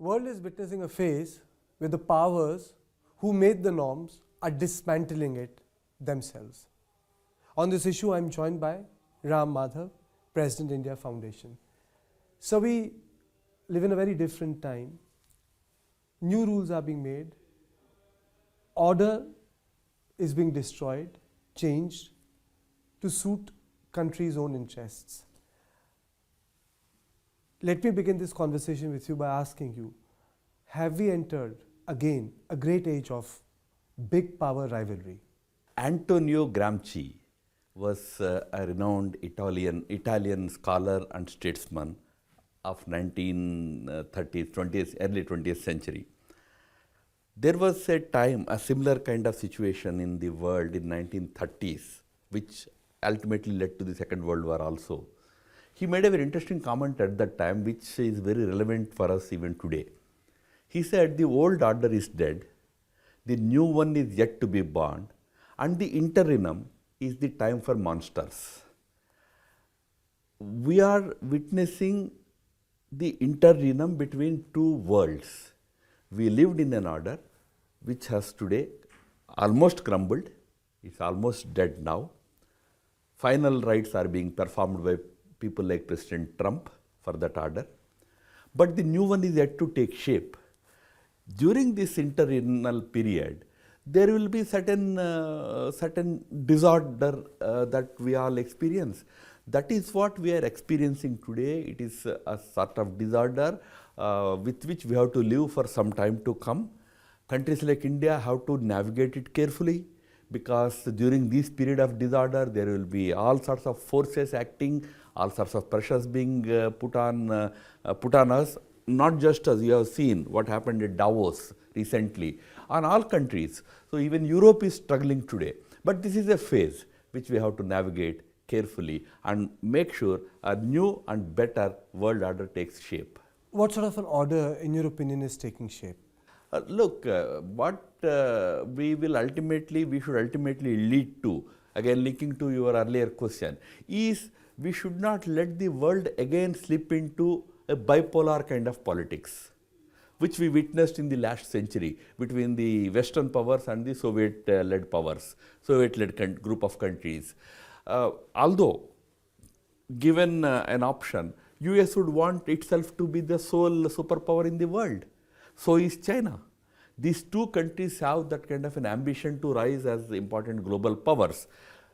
world is witnessing a phase where the powers who made the norms are dismantling it themselves. On this issue, I am joined by Madhav, President India Foundation. So we live in a very different time. New rules are being made. Order is being destroyed, changed to suit country's own interests. Let me begin this conversation with you by asking you, have we entered again a great age of big power rivalry? Antonio Gramsci was a renowned Italian scholar and statesman of 1930s, early 20th century. There was a time, a similar kind of situation in the world in 1930s, which ultimately led to the Second World War also. He made a very interesting comment at that time, which is very relevant for us even today. He said, the old order is dead, the new one is yet to be born, and the interim is the time for monsters. We are witnessing the interim between two worlds. We lived in an order which has today almost crumbled, it's almost dead now. Final rites are being performed by people like President Trump for that order. But the new one is yet to take shape. During this interregnal period, there will be certain disorder that we all experience. That is what we are experiencing today. It is a sort of disorder with which we have to live for some time to come. Countries like India have to navigate it carefully, because during this period of disorder, there will be all sorts of forces acting, all sorts of pressures being put on us, not just as you have seen what happened at Davos recently, on all countries. So even Europe is struggling today. But this is a phase which we have to navigate carefully and make sure a new and better world order takes shape. What sort of an order, in your opinion, is taking shape? Look, what we should ultimately lead to, again linking to your earlier question, is we should not let the world again slip into a bipolar kind of politics, which we witnessed in the last century between the Western powers and the Soviet-led powers, Soviet-led group of countries. Although given an option, US would want itself to be the sole superpower in the world. So is China. These two countries have that kind of an ambition to rise as important global powers.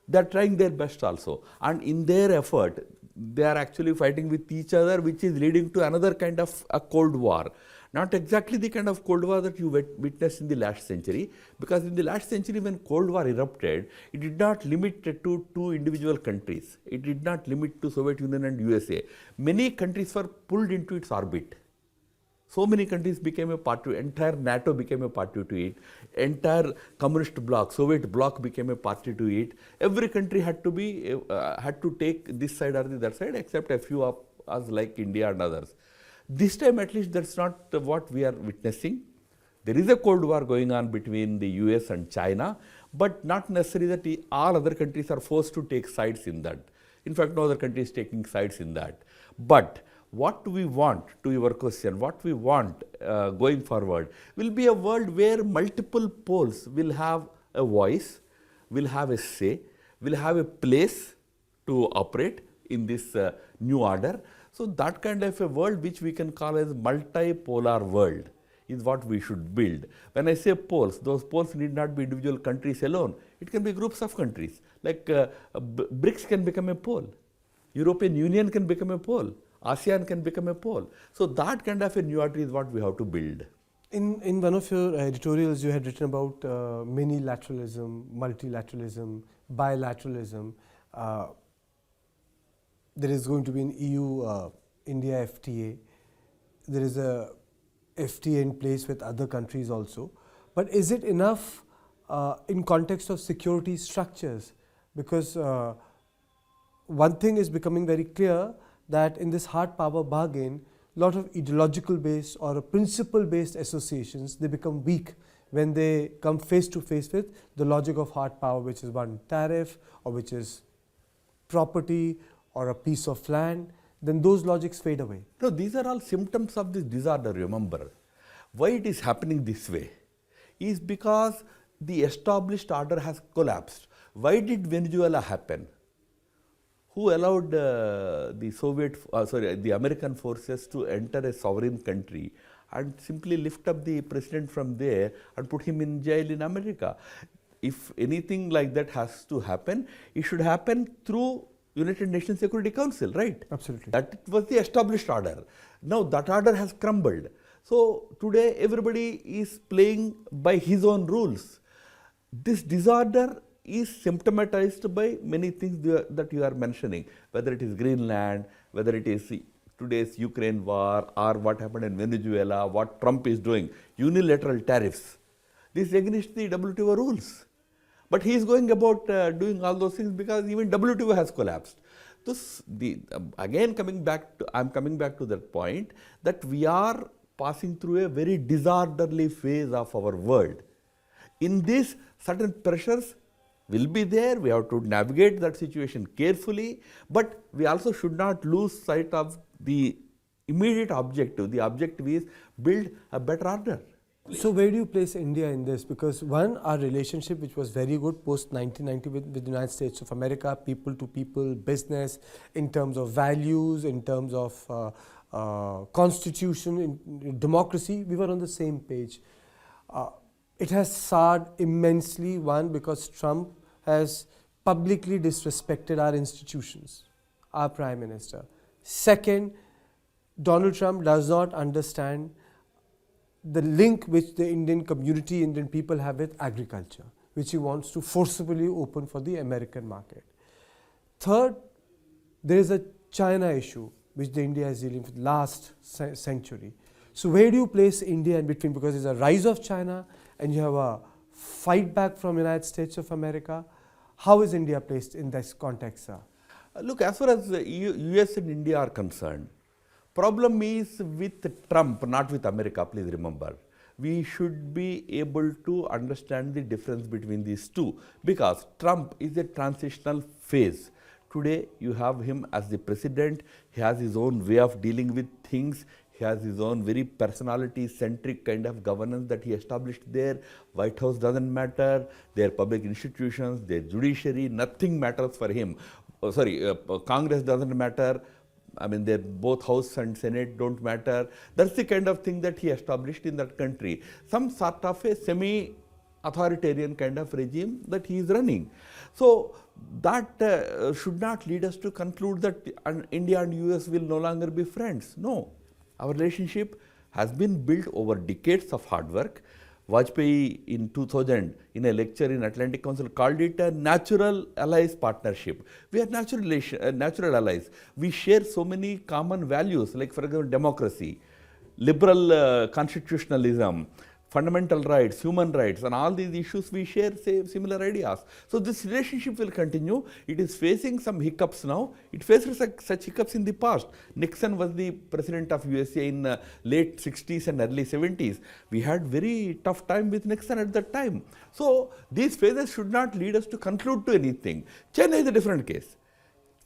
They are trying their best also. And in their effort, they are actually fighting with each other, which is leading to another kind of a Cold War. Not exactly the kind of Cold War that you witnessed in the last century, because in the last century when Cold War erupted, it did not limit it to two individual countries. It did not limit to Soviet Union and USA. Many countries were pulled into its orbit. So many countries became a part to it. Entire NATO became a party to it. Entire communist bloc, Soviet bloc became a party to it. Every country had to take this side or the other side, except a few of us like India and others. This time at least that's not what we are witnessing. There is a Cold War going on between the US and China, but not necessarily that all other countries are forced to take sides in that. In fact, no other country is taking sides in that. But what we want, to your question, what we want going forward will be a world where multiple poles will have a voice, will have a say, will have a place to operate in this new order. So that kind of a world which we can call as multipolar world is what we should build. When I say poles, those poles need not be individual countries alone. It can be groups of countries. Like BRICS can become a pole. European Union can become a pole. ASEAN can become a pole. So that kind of a new order is what we have to build. In one of your editorials, you had written about minilateralism, multilateralism, bilateralism. There is going to be an EU-India FTA. There is a FTA in place with other countries also. But is it enough in context of security structures? Because one thing is becoming very clear, that in this hard power bargain, a lot of ideological based or principle based associations, they become weak when they come face to face with the logic of hard power, which is one tariff or which is property or a piece of land. then those logics fade away. No, these are all symptoms of this disorder, remember. Why it is happening this way is because the established order has collapsed. Why did Venezuela happen? Who allowed the American forces to enter a sovereign country and simply lift up the president from there and put him in jail in America? If anything like that has to happen, it should happen through United Nations Security Council, right? Absolutely. That was the established order. Now that order has crumbled. So today everybody is playing by his own rules. This disorder is symptomatized by many things that you are mentioning, whether it is Greenland, whether it is today's Ukraine war, or what happened in Venezuela, what Trump is doing, unilateral tariffs. This is against the WTO rules. But he is going about doing all those things because even WTO has collapsed. Again, I'm coming back to that point that we are passing through a very disorderly phase of our world. In this, certain pressures will be there. We have to navigate that situation carefully, but we also should not lose sight of the immediate objective. The objective is build a better order. So where do you place India in this? Because one, our relationship, which was very good post 1990 with the United States of America, people to people, business, in terms of values, in terms of constitution, in democracy, we were on the same page. It has soured immensely, one, because Trump has publicly disrespected our institutions, our Prime Minister. Second, Donald Trump does not understand the link which the Indian community, Indian people have with agriculture, which he wants to forcibly open for the American market. Third, there is a China issue which the India is dealing with last century. So where do you place India in between? Because there's a rise of China and you have a fight back from United States of America. How is India placed in this context, sir? Look, as far as the US and India are concerned, problem is with Trump, not with America, please remember. We should be able to understand the difference between these two because Trump is a transitional phase. Today, you have him as the president. He has his own way of dealing with things. He has his own very personality-centric kind of governance that he established there. White House doesn't matter. Their public institutions, their judiciary, nothing matters for him. Congress doesn't matter. I mean, both House and Senate don't matter. That's the kind of thing that he established in that country. Some sort of a semi-authoritarian kind of regime that he is running. So that should not lead us to conclude that India and US will no longer be friends. No. Our relationship has been built over decades of hard work. Vajpayee in 2000 in a lecture in Atlantic Council called it a natural allies partnership. We are natural allies. We share so many common values like, for example, democracy, liberal constitutionalism, fundamental rights, human rights, and all these issues we share similar ideas. So this relationship will continue. It is facing some hiccups now. It faced such hiccups in the past. Nixon was the president of USA in late 60s and early 70s. We had very tough time with Nixon at that time. So these phases should not lead us to conclude to anything. China is a different case.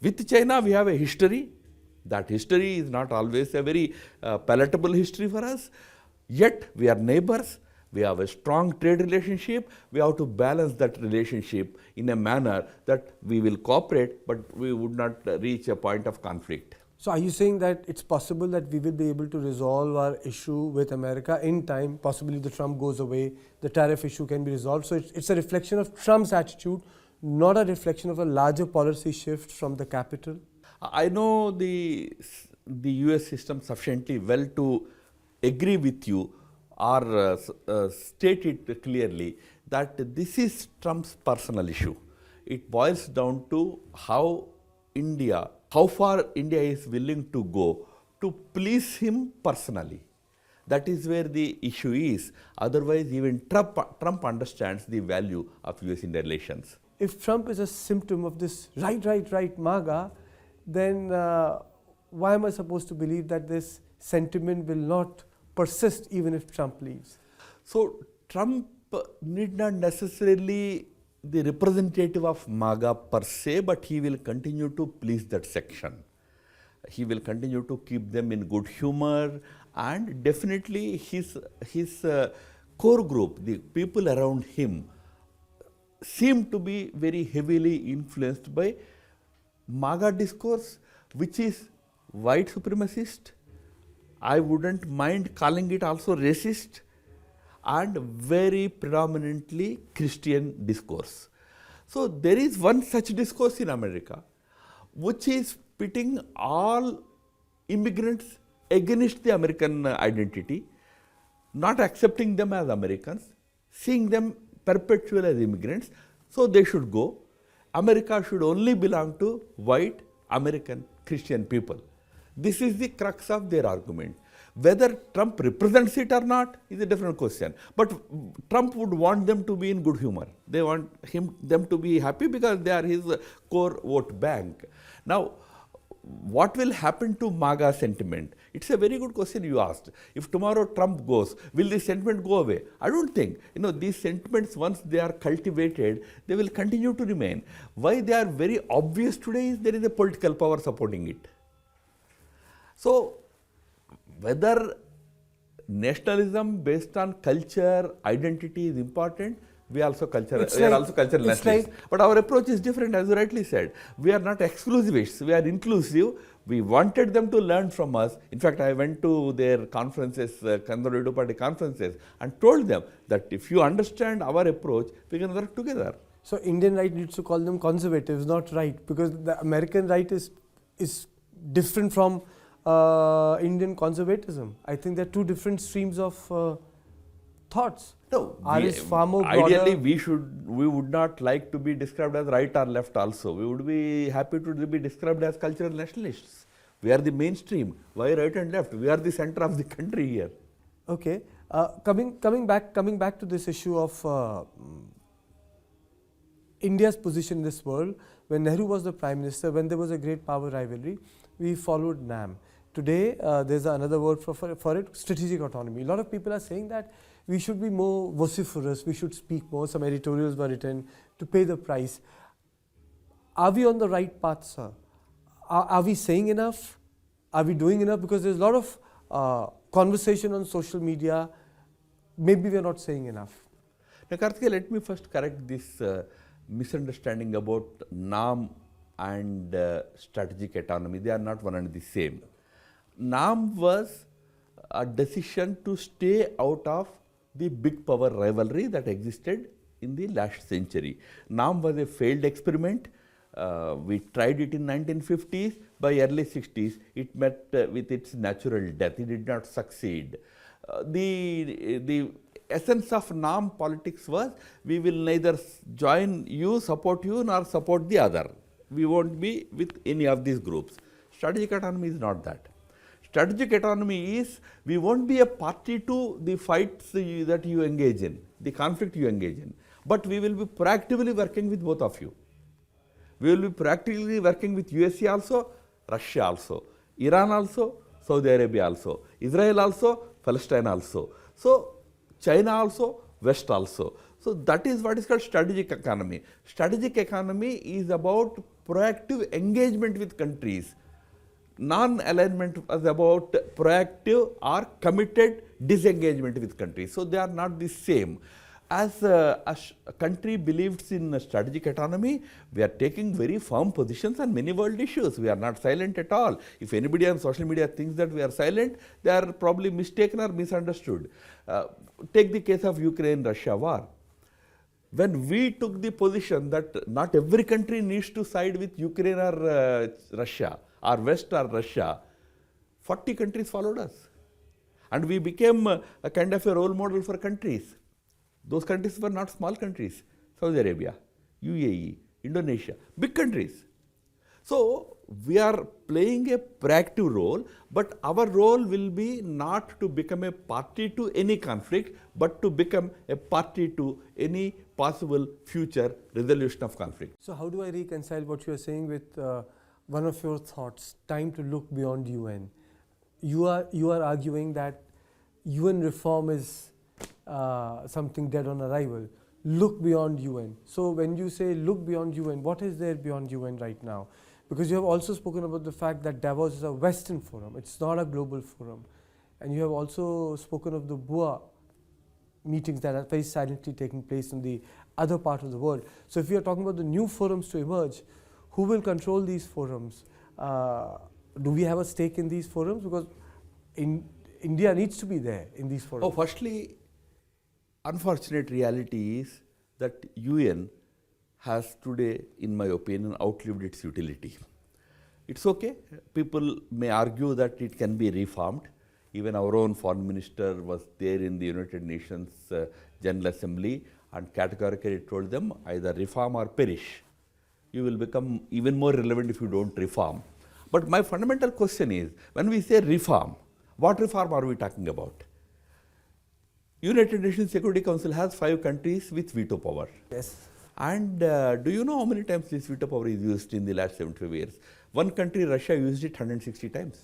With China, we have a history. That history is not always a very palatable history for us. Yet we are neighbors, we have a strong trade relationship, we have to balance that relationship in a manner that we will cooperate, but we would not reach a point of conflict. So are you saying that it's possible that we will be able to resolve our issue with America in time, possibly the Trump goes away, the tariff issue can be resolved? So it's a reflection of Trump's attitude, not a reflection of a larger policy shift from the capital? I know the US system sufficiently well to agree with you or state it clearly that this is Trump's personal issue. It boils down to how far India is willing to go to please him personally. That is where the issue is. Otherwise, even Trump understands the value of US-India relations. If Trump is a symptom of this right MAGA, then why am I supposed to believe that this sentiment will not persist even if Trump leaves? So Trump need not necessarily the representative of MAGA per se, but he will continue to please that section. He will continue to keep them in good humor, and definitely his core group, the people around him, seem to be very heavily influenced by MAGA discourse, which is white supremacist. I wouldn't mind calling it also racist, and very predominantly Christian discourse. So there is one such discourse in America, which is pitting all immigrants against the American identity, not accepting them as Americans, seeing them perpetually as immigrants, so they should go. America should only belong to white American Christian people. This is the crux of their argument. Whether Trump represents it or not is a different question. But Trump would want them to be in good humor. They want them to be happy because they are his core vote bank. Now, what will happen to MAGA sentiment? It's a very good question you asked. If tomorrow Trump goes, will this sentiment go away? I don't think. These sentiments, once they are cultivated, they will continue to remain. Why they are very obvious today is there is a political power supporting it. So, whether nationalism based on culture, identity is important, we are also cultural nationalists. But our approach is different, as you rightly said. We are not exclusivists, we are inclusive. We wanted them to learn from us. In fact, I went to their conferences, Conservative Party conferences, and told them that if you understand our approach, we can work together. So Indian right needs to call them conservatives, not right, because the American right is different from Indian conservatism. I think there are two different streams of thoughts. No, is far more broader. Ideally we would not like to be described as right or left also. We would be happy to be described as cultural nationalists. We are the mainstream. Why right and left? We are the center of the country here. Okay. Coming back to this issue of India's position in this world, when Nehru was the Prime Minister, when there was a great power rivalry, we followed NAM. Today, there's another word for it, strategic autonomy. A lot of people are saying that we should be more vociferous, we should speak more. Some editorials were written to pay the price. Are we on the right path, sir? Are we saying enough? Are we doing enough? Because there's a lot of conversation on social media. Maybe we're not saying enough. Now, Karthikeya, let me first correct this misunderstanding about NAM and strategic autonomy. They are not one and the same. NAM was a decision to stay out of the big power rivalry that existed in the last century. NAM was a failed experiment. We tried it in 1950s. By early 60s, it met with its natural death. It did not succeed. The essence of NAM politics was, we will neither join you, support you, nor support the other. We won't be with any of these groups. Strategic autonomy is not that. Strategic autonomy is, we won't be a party to the fights that you engage in, the conflict you engage in, but we will be proactively working with both of you. We will be proactively working with USA also, Russia also, Iran also, Saudi Arabia also, Israel also, Palestine also. So, China also, West also. So, that is what is called strategic economy. Strategic economy is about proactive engagement with countries. Non-alignment is about proactive or committed disengagement with countries. So, they are not the same. As a country believes in strategic autonomy, we are taking very firm positions on many world issues. We are not silent at all. If anybody on social media thinks that we are silent, they are probably mistaken or misunderstood. Take the case of Ukraine-Russia war. When we took the position that not every country needs to side with Ukraine or Russia, or West or Russia, 40 countries followed us. And we became a kind of a role model for countries. Those countries were not small countries. Saudi Arabia, UAE, Indonesia, big countries. So, we are playing a proactive role, but our role will be not to become a party to any conflict, but to become a party to any possible future resolution of conflict. So, how do I reconcile what you are saying with one of your thoughts, time to look beyond UN? You are arguing that UN reform is something dead on arrival. Look beyond UN. So when you say look beyond UN, what is there beyond UN right now? Because you have also spoken about the fact that Davos is a Western forum, it's not a global forum. And you have also spoken of the BUA meetings that are very silently taking place in the other part of the world. So if we are talking about the new forums to emerge, who will control these forums? Do we have a stake in these forums? Because India needs to be there in these forums. Oh, firstly, unfortunate reality is that UN has today, in my opinion, outlived its utility. It's okay. People may argue that it can be reformed. Even our own foreign minister was there in the United Nations General Assembly and categorically told them either reform or perish. You will become even more relevant if you don't reform. But my fundamental question is, when we say reform, what reform are we talking about? United Nations Security Council has 5 countries with veto power. Yes. And do you know how many times this veto power is used in the last 75 years? One country, Russia, used it 160 times.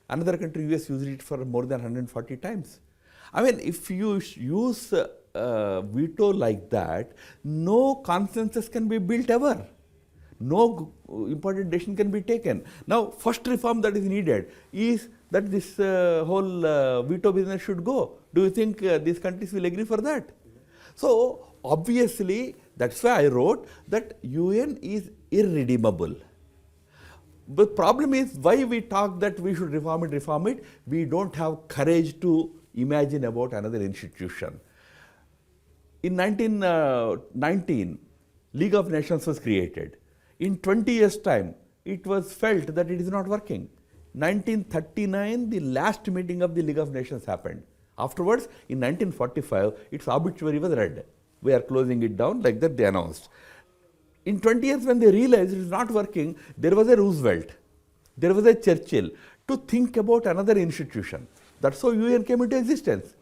Another country, US, used it for more than 140 times. I mean, if you use veto like that, no consensus can be built ever. No important decision can be taken. Now, first reform that is needed is that this whole veto business should go. Do you think these countries will agree for that? So, obviously, that's why I wrote that UN is irredeemable. The problem is why we talk that we should reform it, we don't have courage to imagine about another institution. In 1919, League of Nations was created. In 20 years' time, it was felt that it is not working. 1939, the last meeting of the League of Nations happened. Afterwards, in 1945, its obituary was read. We are closing it down, like that they announced. In 20 years, when they realized it is not working, there was a Roosevelt, there was a Churchill to think about another institution. That's how UN came into existence.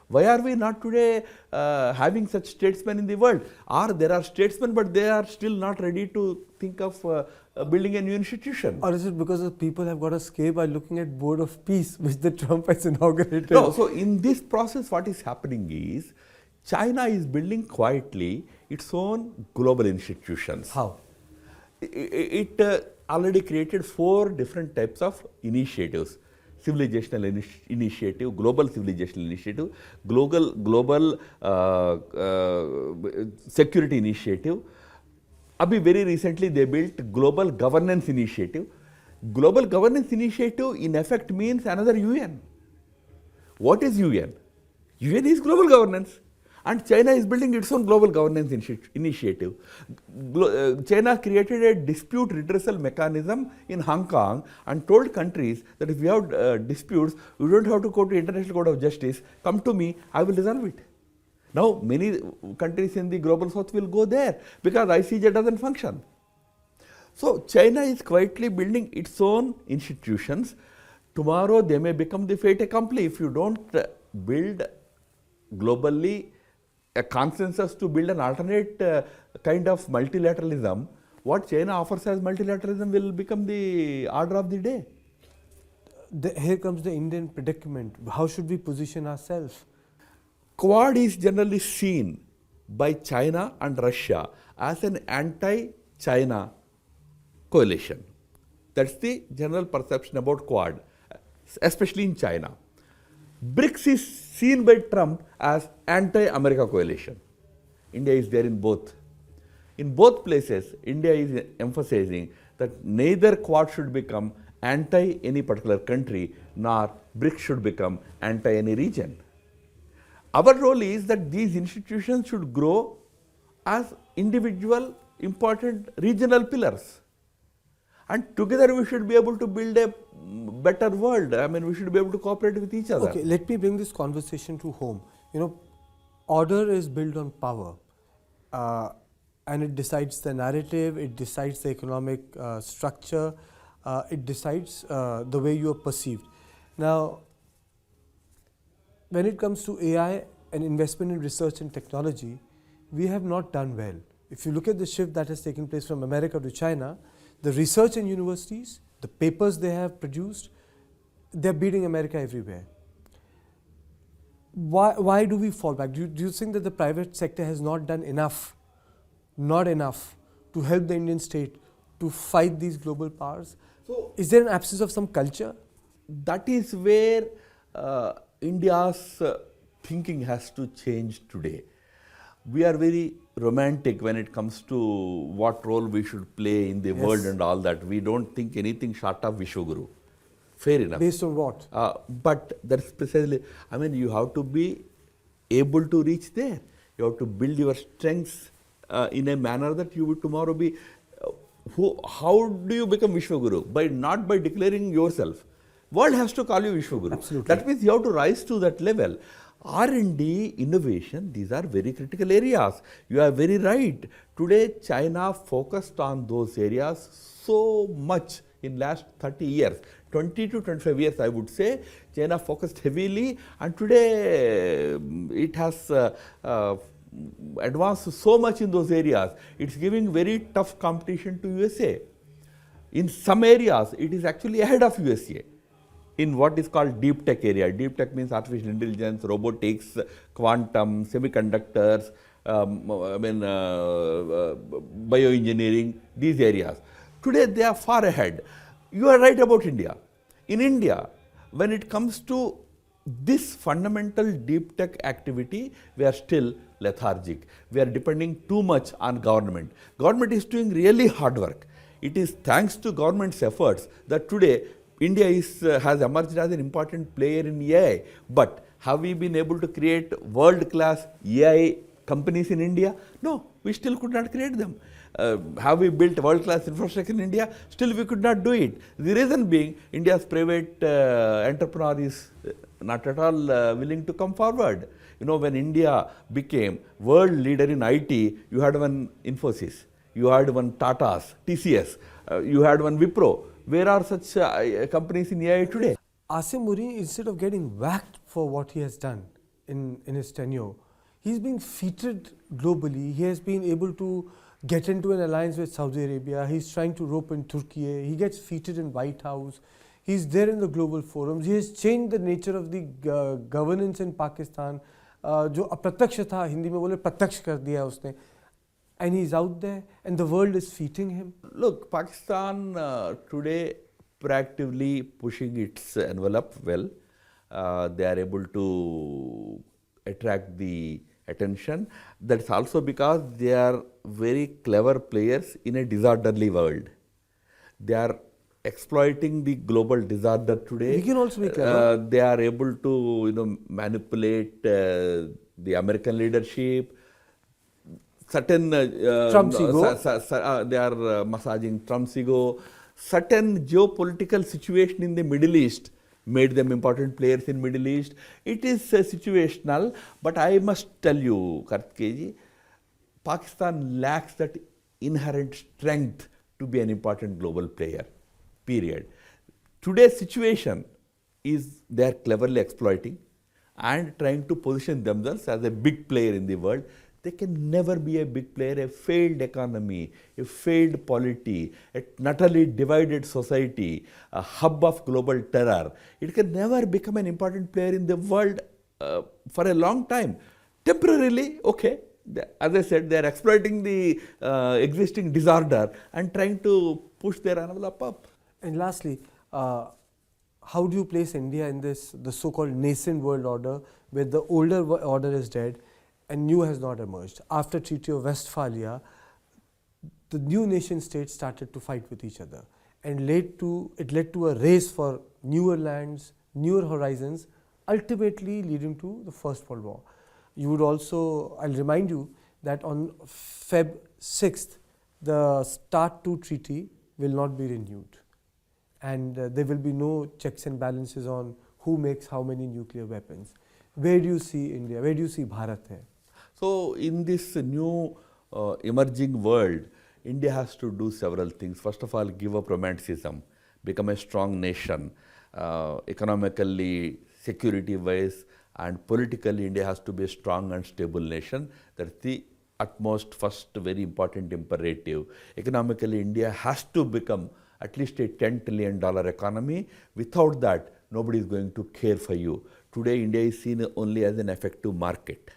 Why are we not today having such statesmen in the world? Or there are statesmen, but they are still not ready to think of building a new institution. Or is it because the people have got a scare by looking at Board of Peace, which the Trump has inaugurated? No, so in this process, what is happening is, China is building quietly its own global institutions. How? It already created 4 different types of initiatives. Civilizational initiative, global civilizational initiative, global security initiative. Abhi very recently they built global governance initiative. Global governance initiative in effect means another UN. What is UN? UN is global governance. And China is building its own global governance initiative. China created a dispute redressal mechanism in Hong Kong and told countries that if you have disputes, you don't have to go to International Court of Justice. Come to me, I will resolve it. Now, many countries in the global south will go there because ICJ doesn't function. So, China is quietly building its own institutions. Tomorrow, they may become the fait accompli if you don't build globally a consensus to build an alternate kind of multilateralism. What China offers as multilateralism will become the order of the day. Here comes the Indian predicament. How should we position ourselves? Quad is generally seen by China and Russia as an anti-China coalition. That's the general perception about Quad, especially in China. BRICS is seen by Trump as anti-America coalition. India is there in both. In both places, India is emphasizing that neither Quad should become anti any particular country, nor BRICS should become anti any region. Our role is that these institutions should grow as individual important regional pillars. And together we should be able to build a better world. I mean, we should be able to cooperate with each other. Okay, let me bring this conversation to home. You know, order is built on power. And it decides the narrative, it decides the economic structure, it decides the way you are perceived. Now, when it comes to AI and investment in research and technology, we have not done well. If you look at the shift that has taken place from America to China, the research in universities, the papers they have produced, they're beating America everywhere. Why do we fall back? Do you think that the private sector has not done enough, to help the Indian state to fight these global powers? So, is there an absence of some culture? That is where India's thinking has to change today. We are very romantic when it comes to what role we should play in the world and all that. We don't think anything short of Vishwaguru. Fair enough. Based on what? But that's precisely, I mean, you have to be able to reach there. You have to build your strengths in a manner that you will tomorrow be. How do you become Vishwaguru? Not by declaring yourself. World has to call you Vishwaguru. Absolutely. That means you have to rise to that level. R&D, innovation, these are very critical areas. You are very right. Today, China focused on those areas so much in last 30 years. 20 to 25 years, I would say, China focused heavily, and today it has advanced so much in those areas. It's giving very tough competition to USA. In some areas, it is actually ahead of USA. In what is called deep tech area. Deep tech means artificial intelligence, robotics, quantum, semiconductors, bioengineering, these areas. Today they are far ahead. You are right about India. In India, when it comes to this fundamental deep tech activity, we are still lethargic. We are depending too much on government. Government is doing really hard work. It is thanks to government's efforts that today India has emerged as an important player in AI. But have we been able to create world-class AI companies in India? No, we still could not create them. Have we built world-class infrastructure in India? Still we could not do it. The reason being, India's private entrepreneur is not at all willing to come forward. You know, when India became world leader in IT, you had one Infosys, you had one Tata's, TCS, you had one Wipro. Where are such companies in AI today? Asim Muri, instead of getting whacked for what he has done in his tenure, he's being feted globally. He has been able to get into an alliance with Saudi Arabia. He's trying to rope in Turkey. He gets feted in White House. He's there in the global forums. He has changed the nature of the governance in Pakistan. जो अप्रत्यक्ष था, हिंदी में बोले प्रत्यक्ष कर दिया उसने. And he's out there and the world is feeding him. Look, Pakistan today proactively pushing its envelope well. They are able to attract the attention. That's also because they are very clever players in a disorderly world. They are exploiting the global disorder today. We can also be clever. They are able to manipulate the American leadership. Certain Trump's ego. They are massaging Trump's ego. Certain geopolitical situation in the Middle East made them important players in Middle East. It is situational, but I must tell you, Kartikeji, Pakistan lacks that inherent strength to be an important global player, period. Today's situation is they are cleverly exploiting and trying to position themselves as a big player in the world. They can never be a big player. A failed economy, a failed polity, a utterly divided society, a hub of global terror. It can never become an important player in the world for a long time. Temporarily, okay. As I said, they are exploiting the existing disorder and trying to push their envelope up. And lastly, how do you place India in this, the so-called nascent world order, where the older order is dead and new has not emerged? After Treaty of Westphalia, the new nation states started to fight with each other, and it led to a race for newer lands, newer horizons, ultimately leading to the First World War. You would also, I'll remind you that on Feb 6th, the START II treaty will not be renewed, and there will be no checks and balances on who makes how many nuclear weapons. Where do you see India? Where do you see Bharat here? So, in this new emerging world, India has to do several things. First of all, give up romanticism, become a strong nation, economically, security-wise, and politically, India has to be a strong and stable nation. That's the utmost first very important imperative. Economically, India has to become at least a $10 trillion economy. Without that, nobody is going to care for you. Today, India is seen only as an effective market.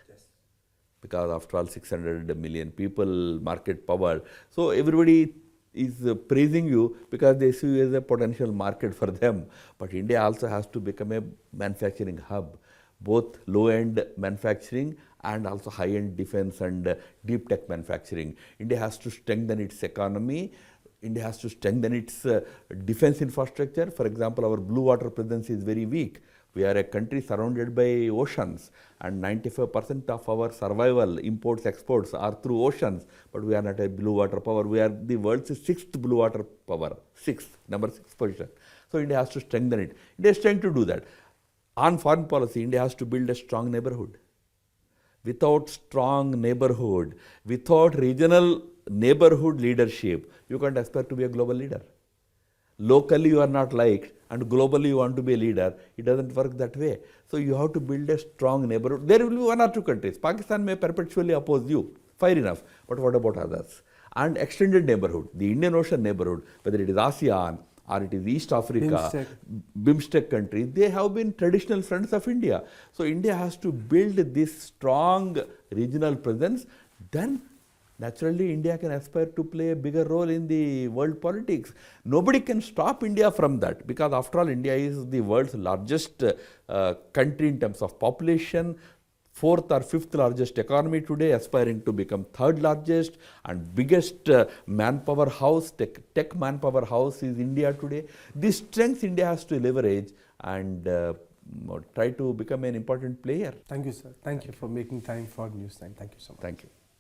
Because after all, 600 million people, market power. So everybody is praising you because they see you as a potential market for them. But India also has to become a manufacturing hub, both low-end manufacturing and also high-end defense and deep tech manufacturing. India has to strengthen its economy. India has to strengthen its defense infrastructure. For example, our blue water presence is very weak. We are a country surrounded by oceans, and 95% of our survival, imports, exports are through oceans, but we are not a blue water power. We are the world's 6th blue water power, number 6 position. So India has to strengthen it. India is trying to do that. On foreign policy, India has to build a strong neighborhood. Without strong neighborhood, without regional neighborhood leadership, you can't aspire to be a global leader. Locally you are not liked and globally you want to be a leader. It doesn't work that way. So you have to build a strong neighborhood. There will be 1 or 2 countries. Pakistan may perpetually oppose you. Fair enough. But what about others? And extended neighborhood, the Indian Ocean neighborhood, whether it is ASEAN or it is East Africa, BIMSTEC countries, they have been traditional friends of India. So India has to build this strong regional presence. Then naturally, India can aspire to play a bigger role in the world politics. Nobody can stop India from that because after all, India is the world's largest country in terms of population, 4th or 5th largest economy today, aspiring to become 3rd largest, and biggest manpower house, tech manpower house is India today. This strength India has to leverage and try to become an important player. Thank you, sir. Thank you for making time for News9. Thank you so much. Thank you.